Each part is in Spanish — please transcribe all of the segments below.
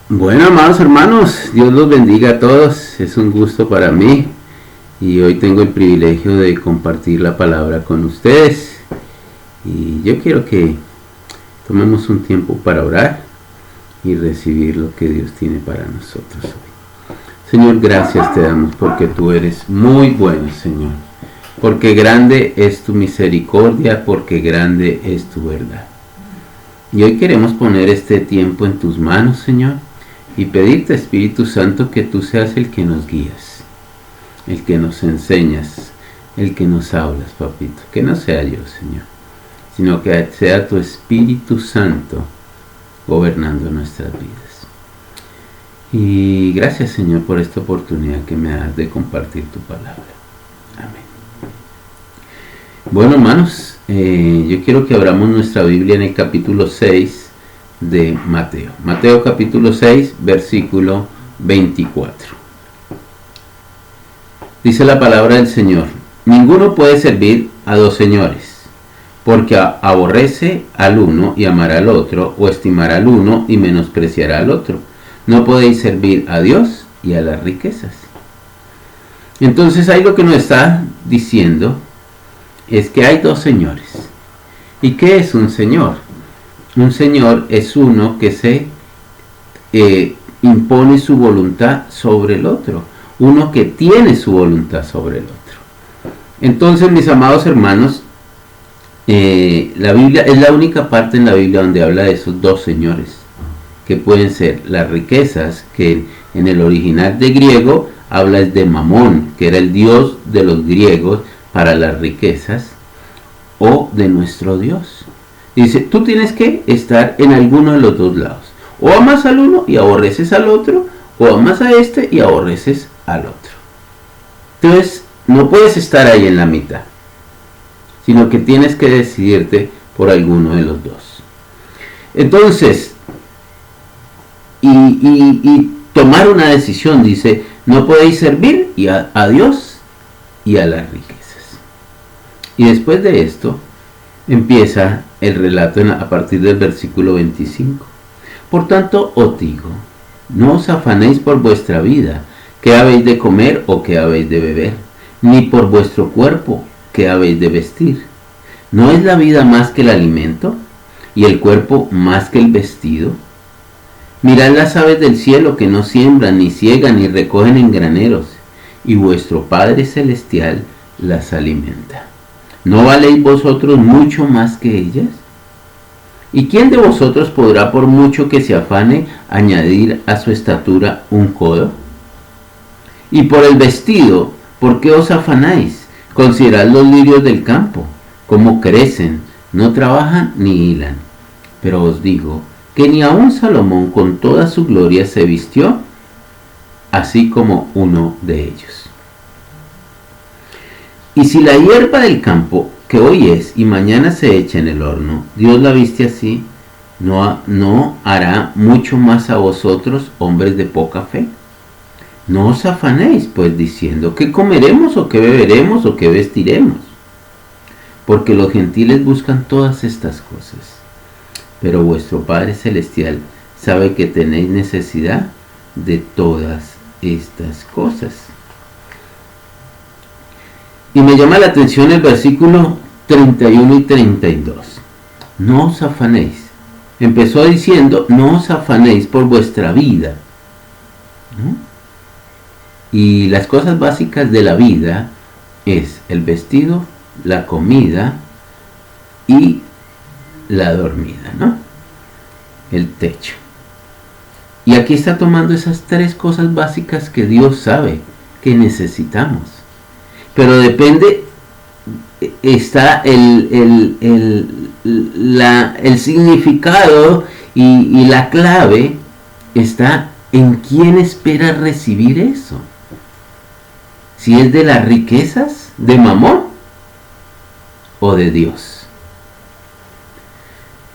Bueno, amados hermanos, Dios los bendiga a todos. Es un gusto para mí y hoy tengo el privilegio de compartir la palabra con ustedes. Y yo quiero que tomemos un tiempo para orar y recibir lo que Dios tiene para nosotros hoy. Señor, gracias te damos porque tú eres muy bueno, Señor. Porque grande es tu misericordia, porque grande es tu verdad. Y hoy queremos poner este tiempo en tus manos, Señor, y pedirte, Espíritu Santo, que tú seas el que nos guías, el que nos enseñas, el que nos hablas, papito. Que no sea yo, Señor, sino que sea tu Espíritu Santo gobernando nuestras vidas. Y gracias, Señor, por esta oportunidad que me das de compartir tu palabra. Amén. Bueno, hermanos, yo quiero que abramos nuestra Biblia en el capítulo 6 de Mateo. Mateo capítulo 6, versículo 24. Dice la palabra del Señor: ninguno puede servir a dos señores, porque aborrece al uno y amará al otro, o estimará al uno y menospreciará al otro. No podéis servir a Dios y a las riquezas. Entonces ahí lo que nos está diciendo es que hay dos señores. ¿Y qué es un señor? Un señor es uno que se impone su voluntad sobre el otro, uno que tiene su voluntad sobre el otro. Entonces, mis amados hermanos, la Biblia es la única parte en la Biblia donde habla de esos dos señores, que pueden ser las riquezas, que en el original de griego habla de Mamón, que era el dios de los griegos para las riquezas, o de nuestro Dios. Dice, tú tienes que estar en alguno de los dos lados. O amas al uno y aborreces al otro, o amas a este y aborreces al otro. Entonces, no puedes estar ahí en la mitad, sino que tienes que decidirte por alguno de los dos. Entonces, y tomar una decisión, dice, no podéis servir a Dios y a las riquezas. Y después de esto, empieza el relato a partir del versículo 25. Por tanto, os digo, no os afanéis por vuestra vida, qué habéis de comer o qué habéis de beber, ni por vuestro cuerpo, qué habéis de vestir. ¿No es la vida más que el alimento, y el cuerpo más que el vestido? Mirad las aves del cielo, que no siembran, ni siegan, ni recogen en graneros, y vuestro Padre Celestial las alimenta. ¿No valéis vosotros mucho más que ellas? ¿Y quién de vosotros podrá, por mucho que se afane, añadir a su estatura un codo? Y por el vestido, ¿por qué os afanáis? Considerad los lirios del campo, cómo crecen, no trabajan ni hilan. Pero os digo que ni aun Salomón con toda su gloria se vistió así como uno de ellos. Y si la hierba del campo, que hoy es y mañana se echa en el horno, Dios la viste así, ¿no hará mucho más a vosotros, hombres de poca fe? No os afanéis, pues, diciendo, ¿qué comeremos o qué beberemos o qué vestiremos? Porque los gentiles buscan todas estas cosas. Pero vuestro Padre Celestial sabe que tenéis necesidad de todas estas cosas. Y me llama la atención el versículo 31 y 32. No os afanéis. Empezó diciendo, no os afanéis por vuestra vida, ¿no? Y las cosas básicas de la vida es el vestido, la comida y la dormida, ¿no? El techo. Y aquí está tomando esas tres cosas básicas que Dios sabe que necesitamos. Pero depende, está el significado y la clave está en quién espera recibir eso. Si es de las riquezas, de Mamón o de Dios.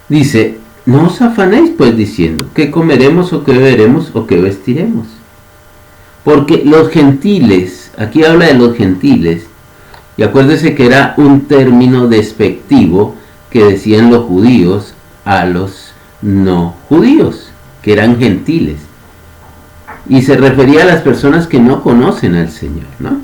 Dice, no os afanéis pues diciendo, ¿qué comeremos o qué beberemos o qué vestiremos? Porque los gentiles, aquí habla de los gentiles, y acuérdese que era un término despectivo que decían los judíos a los no judíos, que eran gentiles. y se refería a las personas que no conocen al Señor, ¿no?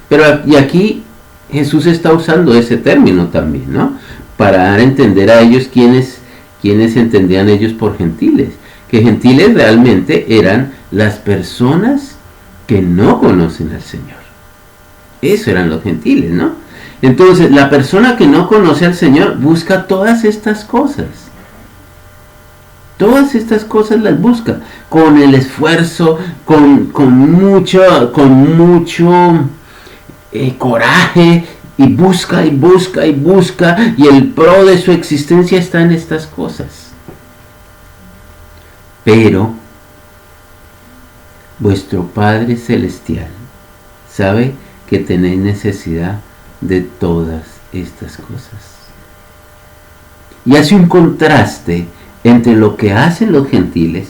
Pero y aquí Jesús está usando ese término también, ¿no? Para dar a entender a ellos quiénes entendían ellos por gentiles. Que gentiles realmente eran las personas que no conocen al Señor. Eso eran los gentiles, ¿no? Entonces, la persona que no conoce al Señor busca todas estas cosas. Todas estas cosas las busca con el esfuerzo, con mucho coraje, y busca y busca y busca, y el pro de su existencia está en estas cosas. Pero vuestro Padre Celestial sabe que tenéis necesidad de todas estas cosas. Y hace un contraste entre lo que hacen los gentiles,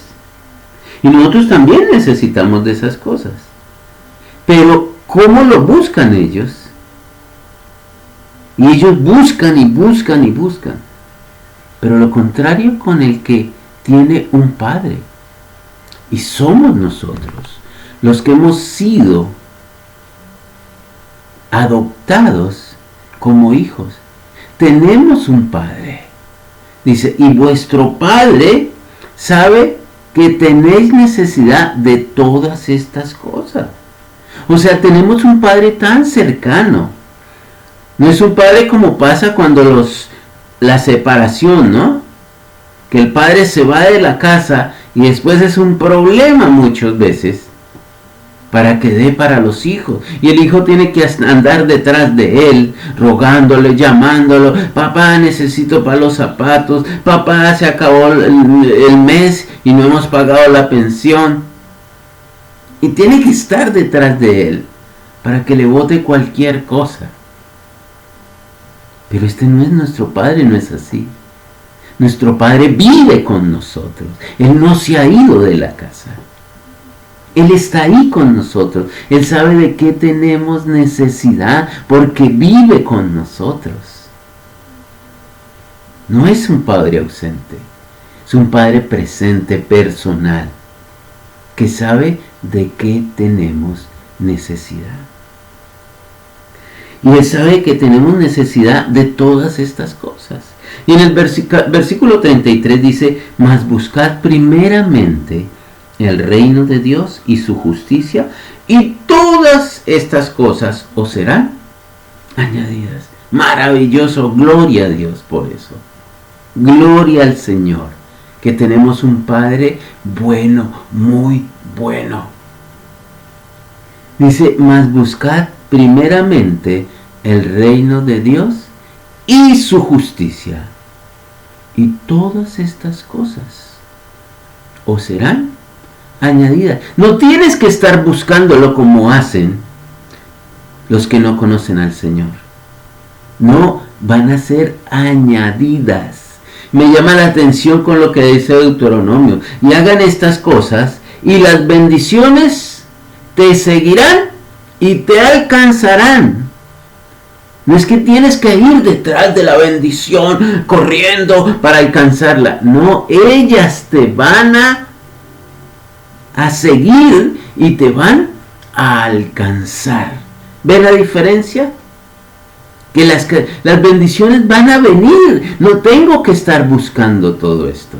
y nosotros también necesitamos de esas cosas. Pero ¿cómo lo buscan ellos? Y ellos buscan y buscan y buscan. Pero lo contrario con el que tiene un Padre. Y somos nosotros los que hemos sido adoptados como hijos. Tenemos un Padre. Dice, y vuestro Padre sabe que tenéis necesidad de todas estas cosas. O sea, tenemos un Padre tan cercano. No es un Padre como pasa cuando la separación, ¿no? Que el padre se va de la casa y después es un problema muchas veces para que dé para los hijos. Y el hijo tiene que andar detrás de él, rogándole, llamándolo. Papá, necesito para los zapatos. Papá, se acabó el mes y no hemos pagado la pensión. Y tiene que estar detrás de él para que le bote cualquier cosa. Pero este no es nuestro Padre, no es así. Nuestro Padre vive con nosotros. Él no se ha ido de la casa. Él está ahí con nosotros. Él sabe de qué tenemos necesidad porque vive con nosotros. No es un Padre ausente. Es un Padre presente, personal, que sabe de qué tenemos necesidad. Y Él sabe que tenemos necesidad de todas estas cosas. Y en el versículo 33 dice, mas buscad primeramente el reino de Dios y su justicia, y todas estas cosas os serán añadidas. Maravilloso, gloria a Dios por eso. Gloria al Señor, que tenemos un Padre bueno, muy bueno. Dice, mas buscad primeramente el reino de Dios y su justicia, y todas estas cosas os serán añadidas. No tienes que estar buscándolo como hacen los que no conocen al Señor. No, van a ser añadidas. Me llama la atención con lo que dice Deuteronomio. Y hagan estas cosas y las bendiciones te seguirán y te alcanzarán. No es que tienes que ir detrás de la bendición corriendo para alcanzarla. No, ellas te van a seguir y te van a alcanzar. ¿Ven la diferencia? Que las bendiciones van a venir. No tengo que estar buscando todo esto.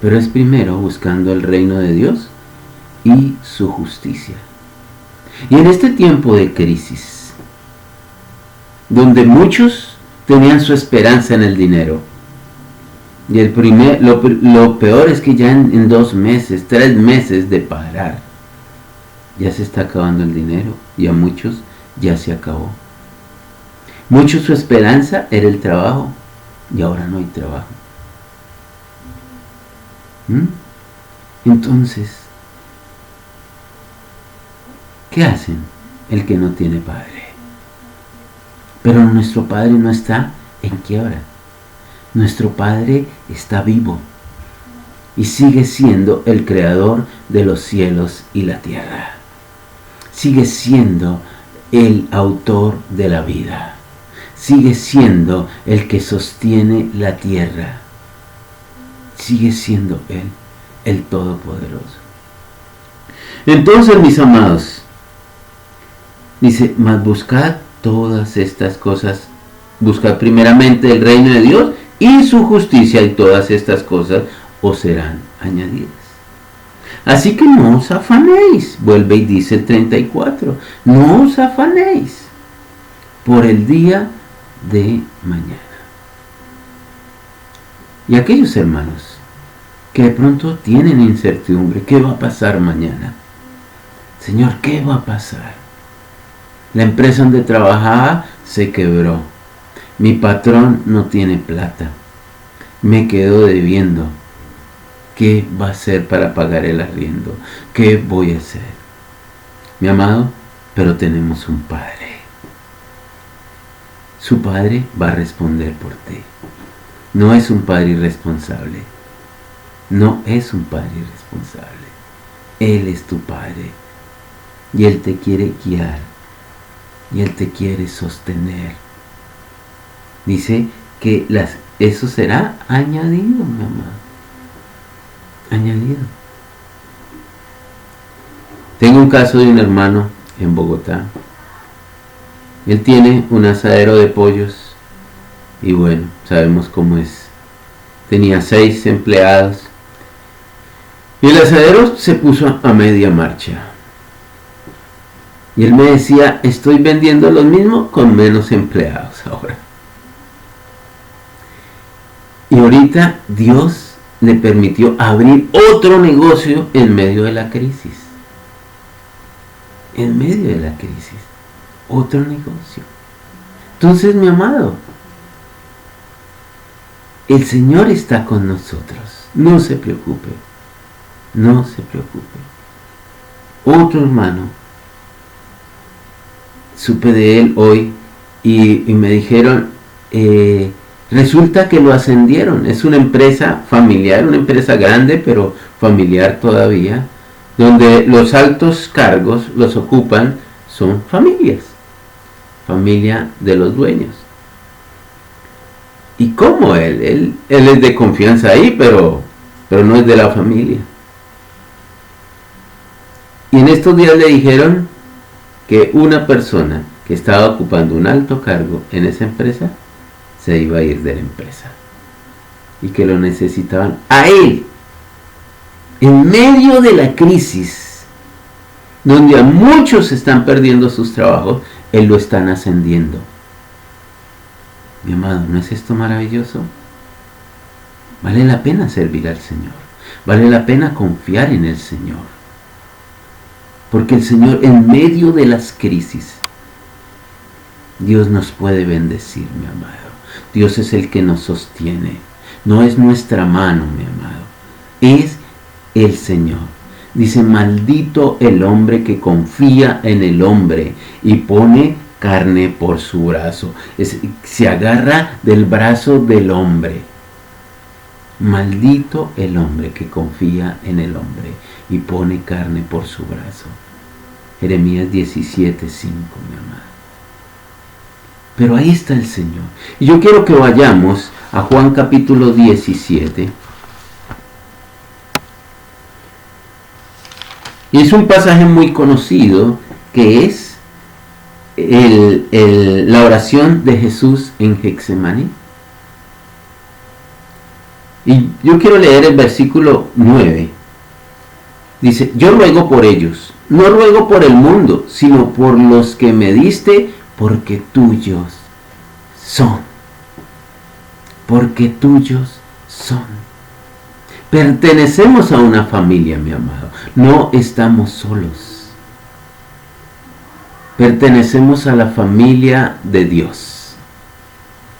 Pero es primero buscando el reino de Dios y su justicia. Y en este tiempo de crisis, donde muchos tenían su esperanza en el dinero, y lo peor es que ya en 2 meses, 3 meses de parar, ya se está acabando el dinero, y a muchos ya se acabó. Muchos su esperanza era el trabajo, y ahora no hay trabajo. Entonces, ¿qué hacen el que no tiene padre? Pero nuestro Padre no está en quiebra. Nuestro Padre está vivo y sigue siendo el creador de los cielos y la tierra. Sigue siendo el autor de la vida. Sigue siendo el que sostiene la tierra. Sigue siendo Él, el Todopoderoso. Entonces, mis amados, dice, mas buscad todas estas cosas, buscad primeramente el reino de Dios y su justicia, y todas estas cosas os serán añadidas. Así que no os afanéis, vuelve y dice el 34, no os afanéis por el día de mañana. Y aquellos hermanos que de pronto tienen incertidumbre, ¿qué va a pasar mañana? Señor, ¿qué va a pasar? La empresa donde trabajaba se quebró. Mi patrón no tiene plata. Me quedo debiendo. ¿Qué va a hacer para pagar el arriendo? ¿Qué voy a hacer? Mi amado, pero tenemos un Padre. Su Padre va a responder por ti. No es un Padre irresponsable. No es un Padre irresponsable. Él es tu Padre. Y Él te quiere guiar. Y Él te quiere sostener. Dice que eso será añadido, mi amado. Añadido. Tengo un caso de un hermano en Bogotá. Él tiene un asadero de pollos y bueno, sabemos cómo es. Tenía 6 empleados y el asadero se puso a media marcha. Y él me decía, estoy vendiendo lo mismo con menos empleados ahora. Y ahorita Dios le permitió abrir otro negocio en medio de la crisis. En medio de la crisis. Otro negocio. Entonces, mi amado, el Señor está con nosotros. No se preocupe. No se preocupe. Otro hermano, supe de él hoy y me dijeron, resulta que lo ascendieron. Es una empresa familiar, una empresa grande, pero familiar todavía, donde los altos cargos los ocupan son familia de los dueños. ¿Y cómo él es de confianza ahí, pero no es de la familia? Y en estos días le dijeron que una persona que estaba ocupando un alto cargo en esa empresa se iba a ir de la empresa y que lo necesitaban a él en medio de la crisis donde a muchos están perdiendo sus trabajos. Él lo están ascendiendo. Mi amado, ¿no es esto maravilloso? Vale la pena servir al Señor, vale la pena confiar en el Señor, porque el Señor en medio de las crisis, Dios nos puede bendecir, mi amado. Dios es el que nos sostiene. No es nuestra mano, mi amado. Es el Señor. Dice, maldito el hombre que confía en el hombre y pone carne por su brazo. Se agarra del brazo del hombre. Maldito el hombre que confía en el hombre y pone carne por su brazo. Jeremías 17:5, mi amado. Pero ahí está el Señor. Y yo quiero que vayamos a Juan capítulo 17. Y es un pasaje muy conocido que es la oración de Jesús en Getsemaní. Y yo quiero leer el versículo 9. Dice, yo ruego por ellos, no ruego por el mundo, sino por los que me diste, porque tuyos son. Porque tuyos son. Pertenecemos a una familia, mi amado. No estamos solos. Pertenecemos a la familia de Dios.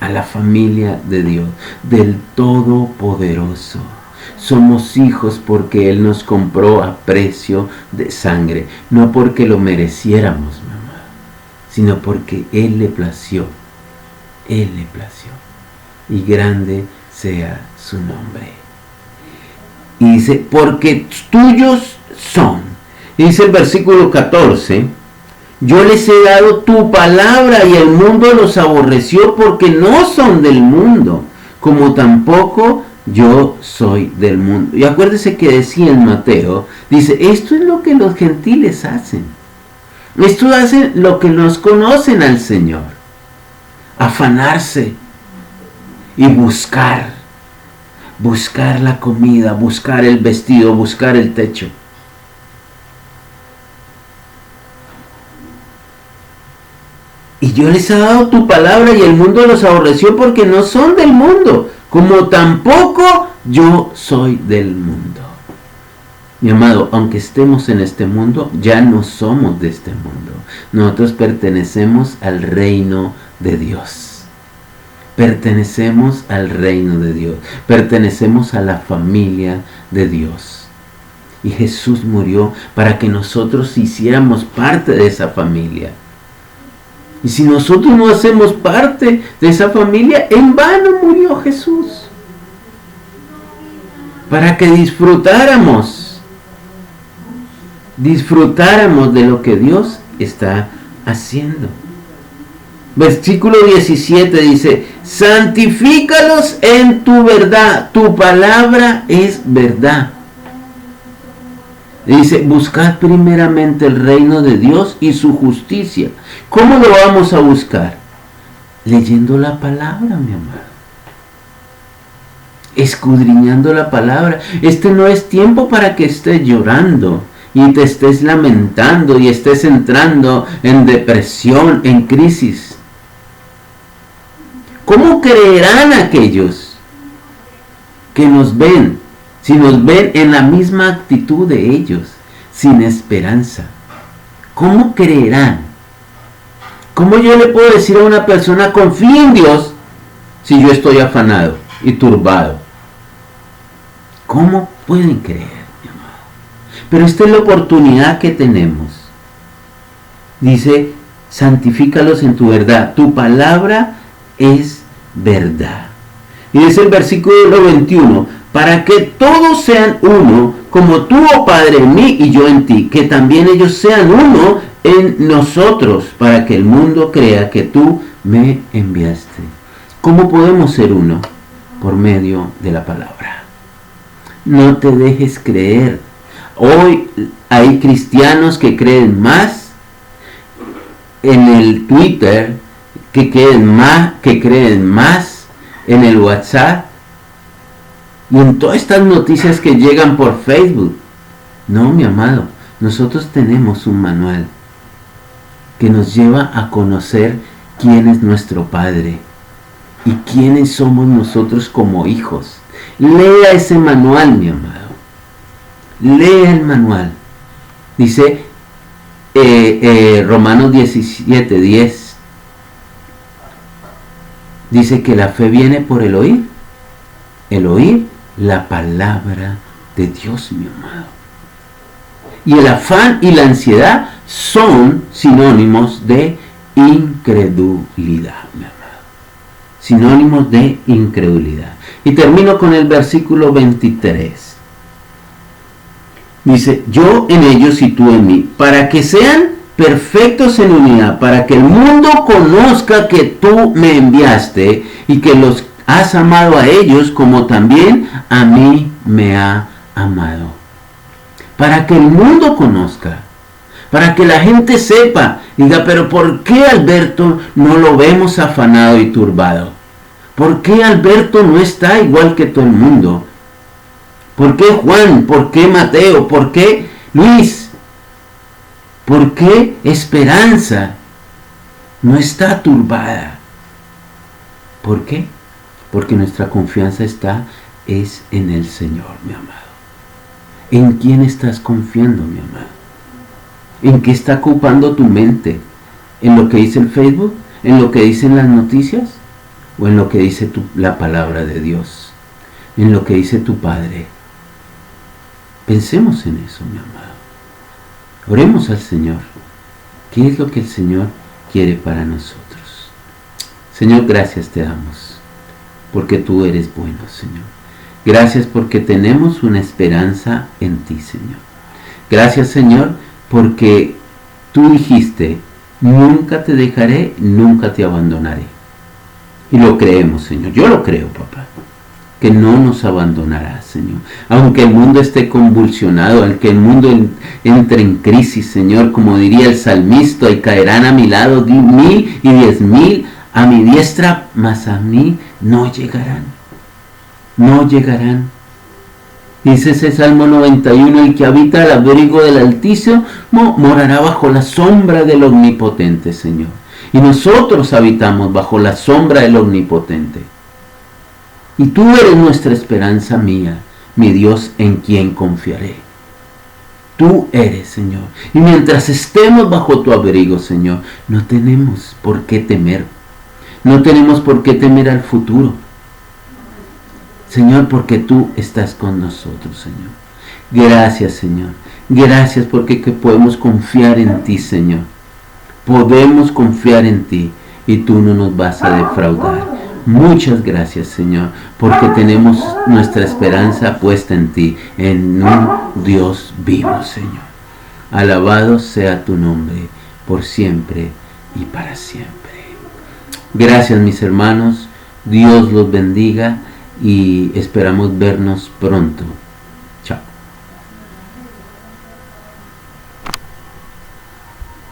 A la familia de Dios, del Todopoderoso. Somos hijos porque Él nos compró a precio de sangre. No porque lo mereciéramos, mi amado, sino porque Él le plació. Él le plació. Y grande sea su nombre. Y dice, porque tuyos son. Y dice el versículo 14, yo les he dado tu palabra y el mundo los aborreció porque no son del mundo, como tampoco yo soy del mundo. Y acuérdese que decía en Mateo, dice, esto es lo que los gentiles hacen. Esto hacen lo que nos conocen al Señor. Afanarse y buscar la comida, buscar el vestido, buscar el techo. Y yo les he dado tu palabra y el mundo los aborreció porque no son del mundo, como tampoco yo soy del mundo. Mi amado, aunque estemos en este mundo, ya no somos de este mundo. Nosotros pertenecemos al reino de Dios. Pertenecemos al reino de Dios. Pertenecemos a la familia de Dios. Y Jesús murió para que nosotros hiciéramos parte de esa familia. Y si nosotros no hacemos parte de esa familia, en vano murió Jesús. Para que disfrutáramos de lo que Dios está haciendo. Versículo 17 dice, santifícalos en tu verdad, tu palabra es verdad. Dice, buscad primeramente el reino de Dios y su justicia. ¿Cómo lo vamos a buscar? Leyendo la palabra, mi amado. Escudriñando la palabra. Este no es tiempo para que estés llorando y te estés lamentando y estés entrando en depresión, en crisis. ¿Cómo creerán aquellos que nos ven si nos ven en la misma actitud de ellos, sin esperanza? ¿Cómo creerán? ¿Cómo yo le puedo decir a una persona, confía en Dios, si yo estoy afanado y turbado? ¿Cómo pueden creer, mi amado? Pero esta es la oportunidad que tenemos. Dice, santifícalos en tu verdad. Tu palabra es verdad. Y dice el versículo 21, para que todos sean uno, como tú, oh Padre, en mí y yo en ti, que también ellos sean uno en nosotros, para que el mundo crea que tú me enviaste. ¿Cómo podemos ser uno? Por medio de la palabra. No te dejes creer. Hoy hay cristianos que creen más en el Twitter, que creen más en el WhatsApp y en todas estas noticias que llegan por Facebook. No, mi amado, nosotros tenemos un manual que nos lleva a conocer quién es nuestro Padre y quiénes somos nosotros como hijos. Lea ese manual, mi amado. Lea el manual. Dice Romanos 17:10. Dice que la fe viene por el oír la palabra de Dios, mi amado. Y el afán y la ansiedad son sinónimos de incredulidad, mi amado. Sinónimos de incredulidad. Y termino con el versículo 23. Dice, yo en ellos y tú en mí, para que sean perfectos en unidad, para que el mundo conozca que tú me enviaste y que los has amado a ellos como también a mí me ha amado. Para que el mundo conozca, para que la gente sepa, diga, pero ¿por qué Alberto no lo vemos afanado y turbado? ¿Por qué Alberto no está igual que todo el mundo? ¿Por qué Juan? ¿Por qué Mateo? ¿Por qué Luis? ¿Por qué Esperanza no está turbada? ¿Por qué? Porque nuestra confianza es en el Señor, mi amado. ¿En quién estás confiando, mi amado? ¿En qué está ocupando tu mente? ¿En lo que dice el Facebook? ¿En lo que dicen las noticias? ¿O en lo que dice la palabra de Dios? ¿En lo que dice tu Padre? Pensemos en eso, mi amado. Oremos al Señor. ¿Qué es lo que el Señor quiere para nosotros? Señor, gracias te damos, porque tú eres bueno, Señor. Gracias porque tenemos una esperanza en ti, Señor. Gracias, Señor, porque tú dijiste, nunca te dejaré, nunca te abandonaré. Y lo creemos, Señor. Yo lo creo, papá. que no nos abandonarás, Señor. Aunque el mundo esté convulsionado, aunque el mundo entre en crisis, Señor, como diría el salmista, y caerán a mi lado 1000 y 10,000 a mi diestra, mas a mí no llegarán. No llegarán. Dice ese Salmo 91, el que habita al abrigo del Altísimo morará bajo la sombra del Omnipotente, Señor. Y nosotros habitamos bajo la sombra del Omnipotente. Y tú eres nuestra esperanza mía, mi Dios, en quien confiaré. Tú eres, Señor. Y mientras estemos bajo tu abrigo, Señor, no tenemos por qué temer. No tenemos por qué temer al futuro. Señor, porque tú estás con nosotros, Señor. Gracias, Señor. Gracias porque podemos confiar en ti, Señor. Podemos confiar en ti y tú no nos vas a defraudar. Muchas gracias, Señor, porque tenemos nuestra esperanza puesta en ti, en un Dios vivo, Señor. Alabado sea tu nombre, por siempre y para siempre. Gracias, mis hermanos. Dios los bendiga y esperamos vernos pronto